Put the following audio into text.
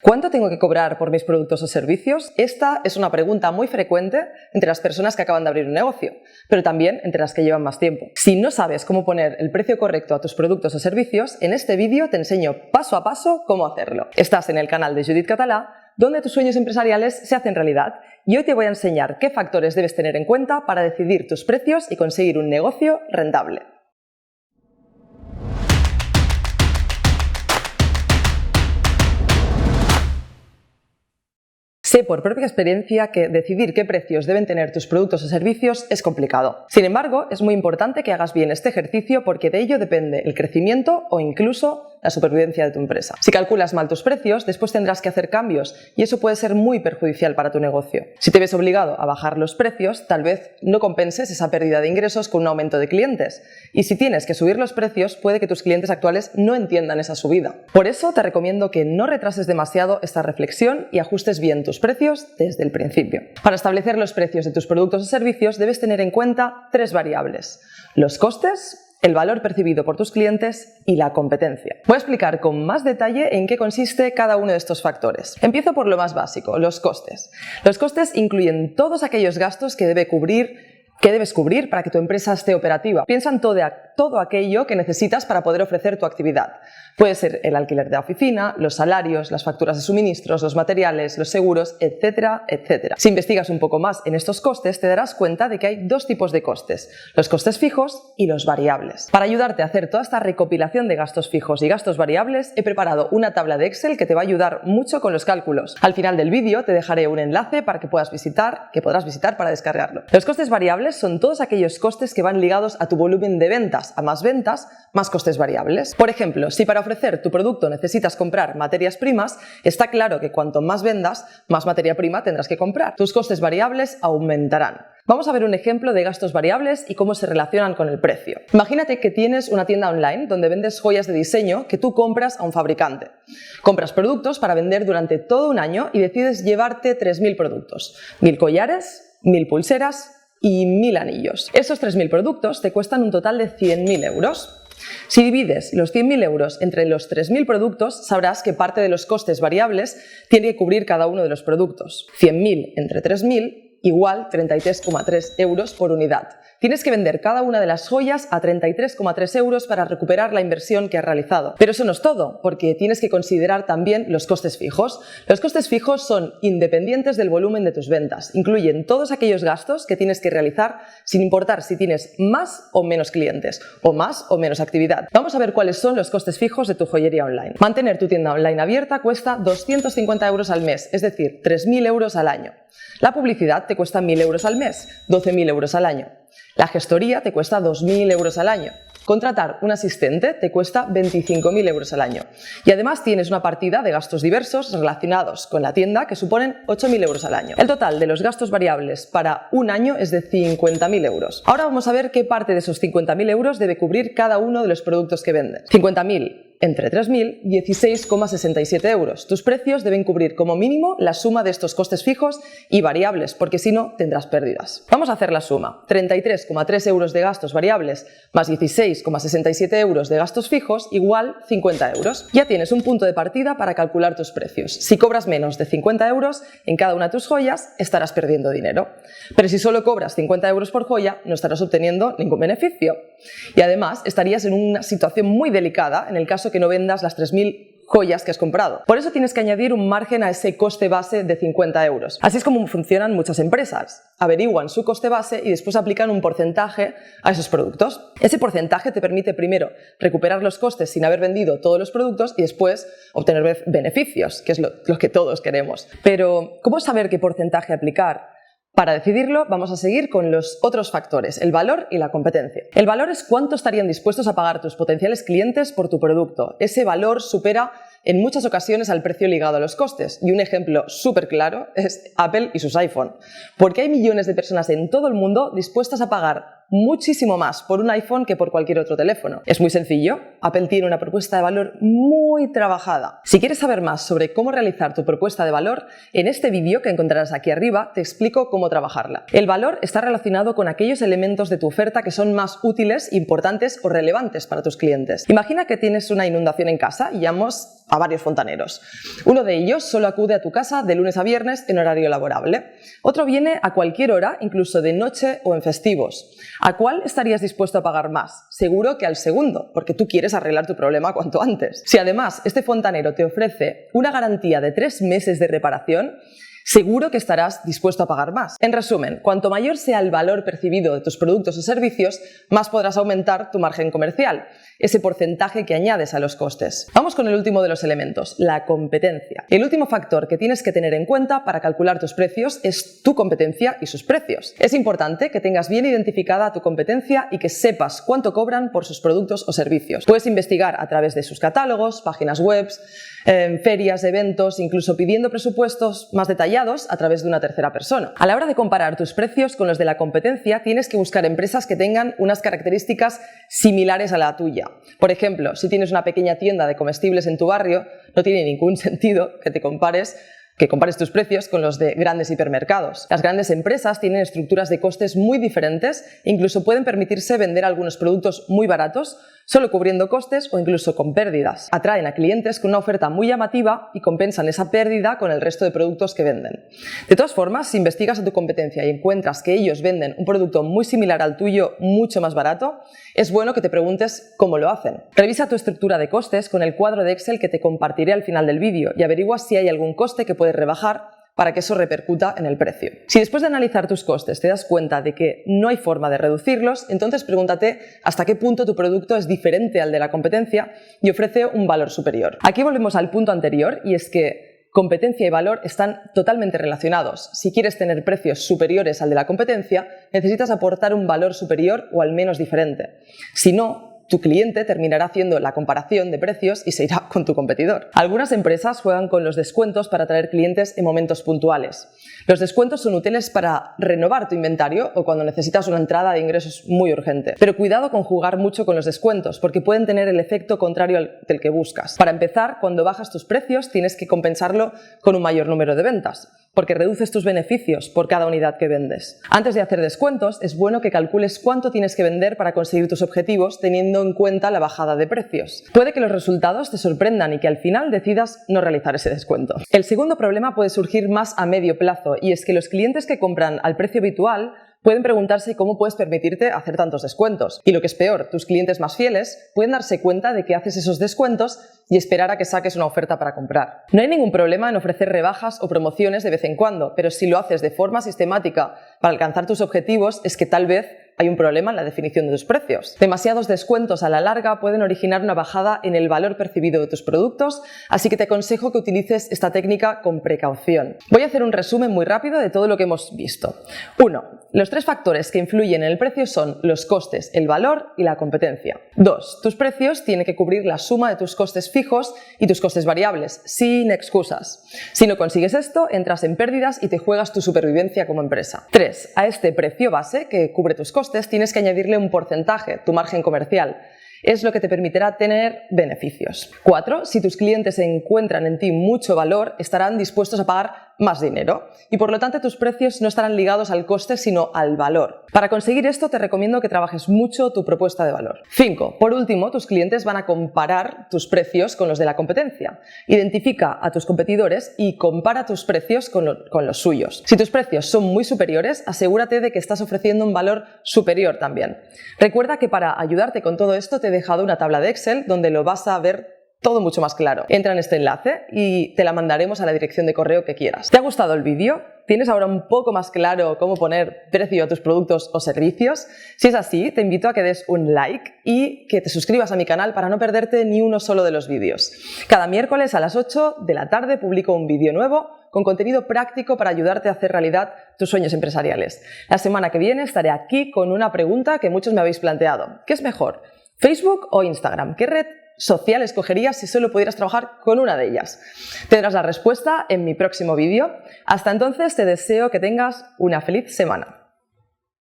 ¿Cuánto tengo que cobrar por mis productos o servicios? Esta es una pregunta muy frecuente entre las personas que acaban de abrir un negocio, pero también entre las que llevan más tiempo. Si no sabes cómo poner el precio correcto a tus productos o servicios, en este vídeo te enseño paso a paso cómo hacerlo. Estás en el canal de Judit Català, donde tus sueños empresariales se hacen realidad, y hoy te voy a enseñar qué factores debes tener en cuenta para decidir tus precios y conseguir un negocio rentable. Sé por propia experiencia que decidir qué precios deben tener tus productos o servicios es complicado. Sin embargo, es muy importante que hagas bien este ejercicio porque de ello depende el crecimiento o incluso la supervivencia de tu empresa. Si calculas mal tus precios, después tendrás que hacer cambios y eso puede ser muy perjudicial para tu negocio. Si te ves obligado a bajar los precios, tal vez no compenses esa pérdida de ingresos con un aumento de clientes. Y si tienes que subir los precios, puede que tus clientes actuales no entiendan esa subida. Por eso te recomiendo que no retrases demasiado esta reflexión y ajustes bien tus precios desde el principio. Para establecer los precios de tus productos o servicios debes tener en cuenta tres variables: los costes, el valor percibido por tus clientes y la competencia. Voy a explicar con más detalle en qué consiste cada uno de estos factores. Empiezo por lo más básico, los costes. Los costes incluyen todos aquellos gastos que debes cubrir para que tu empresa esté operativa. Piensa en todo aquello que necesitas para poder ofrecer tu actividad. Puede ser el alquiler de la oficina, los salarios, las facturas de suministros, los materiales, los seguros, etcétera, etcétera. Si investigas un poco más en estos costes, te darás cuenta de que hay dos tipos de costes: los costes fijos y los variables. Para ayudarte a hacer toda esta recopilación de gastos fijos y gastos variables, he preparado una tabla de Excel que te va a ayudar mucho con los cálculos. Al final del vídeo te dejaré un enlace para que podrás visitar para descargarlo. Los costes variables son todos aquellos costes que van ligados a tu volumen de ventas. A más ventas, más costes variables. Por ejemplo, si para ofrecer tu producto necesitas comprar materias primas, está claro que cuanto más vendas, más materia prima tendrás que comprar. Tus costes variables aumentarán. Vamos a ver un ejemplo de gastos variables y cómo se relacionan con el precio. Imagínate que tienes una tienda online donde vendes joyas de diseño que tú compras a un fabricante. Compras productos para vender durante todo un año y decides llevarte 3.000 productos. 1.000 collares, 1.000 pulseras y 1.000 anillos. Esos 3.000 productos te cuestan un total de 100.000 euros. Si divides los 100.000 euros entre los 3.000 productos, sabrás que parte de los costes variables tiene que cubrir cada uno de los productos. 100.000 entre 3.000 igual 33,3 euros por unidad. Tienes que vender cada una de las joyas a 33,3 euros para recuperar la inversión que has realizado. Pero eso no es todo, porque tienes que considerar también los costes fijos. Los costes fijos son independientes del volumen de tus ventas. Incluyen todos aquellos gastos que tienes que realizar sin importar si tienes más o menos clientes o más o menos actividad. Vamos a ver cuáles son los costes fijos de tu joyería online. Mantener tu tienda online abierta cuesta 250 euros al mes, es decir, 3.000 euros al año. La publicidad te cuesta 1.000 euros al mes, 12.000 euros al año. La gestoría te cuesta 2.000 euros al año. Contratar un asistente te cuesta 25.000 euros al año. Y además tienes una partida de gastos diversos relacionados con la tienda que suponen 8.000 euros al año. El total de los gastos variables para un año es de 50.000 euros. Ahora vamos a ver qué parte de esos 50.000 euros debe cubrir cada uno de los productos que vendes. 50.000 entre 3.000, 16,67 euros. Tus precios deben cubrir como mínimo la suma de estos costes fijos y variables, porque si no tendrás pérdidas. Vamos a hacer la suma. 33,3 euros de gastos variables más 16,67 euros de gastos fijos igual 50 euros. Ya tienes un punto de partida para calcular tus precios. Si cobras menos de 50 euros en cada una de tus joyas, estarás perdiendo dinero. Pero si solo cobras 50 euros por joya, no estarás obteniendo ningún beneficio. Y además estarías en una situación muy delicada en el caso que no vendas las 3.000 joyas que has comprado. Por eso tienes que añadir un margen a ese coste base de 50 euros. Así es como funcionan muchas empresas. Averiguan su coste base y después aplican un porcentaje a esos productos. Ese porcentaje te permite primero recuperar los costes sin haber vendido todos los productos y después obtener beneficios, que es lo que todos queremos. Pero, ¿cómo saber qué porcentaje aplicar? Para decidirlo, vamos a seguir con los otros factores, el valor y la competencia. El valor es cuánto estarían dispuestos a pagar tus potenciales clientes por tu producto. Ese valor supera en muchas ocasiones al precio ligado a los costes. Y un ejemplo súper claro es Apple y sus iPhone. Porque hay millones de personas en todo el mundo dispuestas a pagar muchísimo más por un iPhone que por cualquier otro teléfono. Es muy sencillo. Apple tiene una propuesta de valor muy trabajada. Si quieres saber más sobre cómo realizar tu propuesta de valor, en este vídeo que encontrarás aquí arriba te explico cómo trabajarla. El valor está relacionado con aquellos elementos de tu oferta que son más útiles, importantes o relevantes para tus clientes. Imagina que tienes una inundación en casa y llamas a varios fontaneros. Uno de ellos solo acude a tu casa de lunes a viernes en horario laborable. Otro viene a cualquier hora, incluso de noche o en festivos. ¿A cuál estarías dispuesto a pagar más? Seguro que al segundo, porque tú quieres arreglar tu problema cuanto antes. Si además este fontanero te ofrece una garantía de 3 meses de reparación, seguro que estarás dispuesto a pagar más. En resumen, cuanto mayor sea el valor percibido de tus productos o servicios, más podrás aumentar tu margen comercial, ese porcentaje que añades a los costes. Vamos con el último de los elementos, la competencia. El último factor que tienes que tener en cuenta para calcular tus precios es tu competencia y sus precios. Es importante que tengas bien identificada tu competencia y que sepas cuánto cobran por sus productos o servicios. Puedes investigar a través de sus catálogos, páginas web, ferias, eventos, incluso pidiendo presupuestos más detallados a través de una tercera persona. A la hora de comparar tus precios con los de la competencia, tienes que buscar empresas que tengan unas características similares a la tuya. Por ejemplo, si tienes una pequeña tienda de comestibles en tu barrio, no tiene ningún sentido que compares tus precios con los de grandes hipermercados. Las grandes empresas tienen estructuras de costes muy diferentes e incluso pueden permitirse vender algunos productos muy baratos solo cubriendo costes o incluso con pérdidas. Atraen a clientes con una oferta muy llamativa y compensan esa pérdida con el resto de productos que venden. De todas formas, si investigas a tu competencia y encuentras que ellos venden un producto muy similar al tuyo, mucho más barato, es bueno que te preguntes cómo lo hacen. Revisa tu estructura de costes con el cuadro de Excel que te compartiré al final del vídeo y averigua si hay algún coste que puedes rebajar para que eso repercuta en el precio. Si después de analizar tus costes te das cuenta de que no hay forma de reducirlos, entonces pregúntate hasta qué punto tu producto es diferente al de la competencia y ofrece un valor superior. Aquí volvemos al punto anterior y es que competencia y valor están totalmente relacionados. Si quieres tener precios superiores al de la competencia, necesitas aportar un valor superior o al menos diferente. Si no, tu cliente terminará haciendo la comparación de precios y se irá con tu competidor. Algunas empresas juegan con los descuentos para atraer clientes en momentos puntuales. Los descuentos son útiles para renovar tu inventario o cuando necesitas una entrada de ingresos muy urgente. Pero cuidado con jugar mucho con los descuentos porque pueden tener el efecto contrario al del que buscas. Para empezar, cuando bajas tus precios tienes que compensarlo con un mayor número de ventas, porque reduces tus beneficios por cada unidad que vendes. Antes de hacer descuentos, es bueno que calcules cuánto tienes que vender para conseguir tus objetivos teniendo en cuenta la bajada de precios. Puede que los resultados te sorprendan y que al final decidas no realizar ese descuento. El segundo problema puede surgir más a medio plazo y es que los clientes que compran al precio habitual pueden preguntarse cómo puedes permitirte hacer tantos descuentos. Y lo que es peor, tus clientes más fieles pueden darse cuenta de que haces esos descuentos y esperar a que saques una oferta para comprar. No hay ningún problema en ofrecer rebajas o promociones de vez en cuando, pero si lo haces de forma sistemática para alcanzar tus objetivos, es que tal vez hay un problema en la definición de tus precios. Demasiados descuentos a la larga pueden originar una bajada en el valor percibido de tus productos, así que te aconsejo que utilices esta técnica con precaución. Voy a hacer un resumen muy rápido de todo lo que hemos visto. 1. Los 3 factores que influyen en el precio son los costes, el valor y la competencia. 2. Tus precios tienen que cubrir la suma de tus costes fijos y tus costes variables, sin excusas. Si no consigues esto, entras en pérdidas y te juegas tu supervivencia como empresa. 3. A este precio base que cubre tus costes, tienes que añadirle un porcentaje, tu margen comercial. Es lo que te permitirá tener beneficios. 4. Si tus clientes encuentran en ti mucho valor, estarán dispuestos a pagar más dinero y por lo tanto tus precios no estarán ligados al coste sino al valor. Para conseguir esto te recomiendo que trabajes mucho tu propuesta de valor. 5. Por último, tus clientes van a comparar tus precios con los de la competencia. Identifica a tus competidores y compara tus precios con los suyos. Si tus precios son muy superiores, asegúrate de que estás ofreciendo un valor superior también. Recuerda que para ayudarte con todo esto te he dejado una tabla de Excel donde lo vas a ver todo mucho más claro. Entra en este enlace y te la mandaremos a la dirección de correo que quieras. ¿Te ha gustado el vídeo? ¿Tienes ahora un poco más claro cómo poner precio a tus productos o servicios? Si es así, te invito a que des un like y que te suscribas a mi canal para no perderte ni uno solo de los vídeos. Cada miércoles a las 8 de la tarde publico un vídeo nuevo con contenido práctico para ayudarte a hacer realidad tus sueños empresariales. La semana que viene estaré aquí con una pregunta que muchos me habéis planteado. ¿Qué es mejor? ¿Facebook o Instagram? ¿Qué red social escogerías si solo pudieras trabajar con una de ellas? Tendrás la respuesta en mi próximo vídeo. Hasta entonces te deseo que tengas una feliz semana.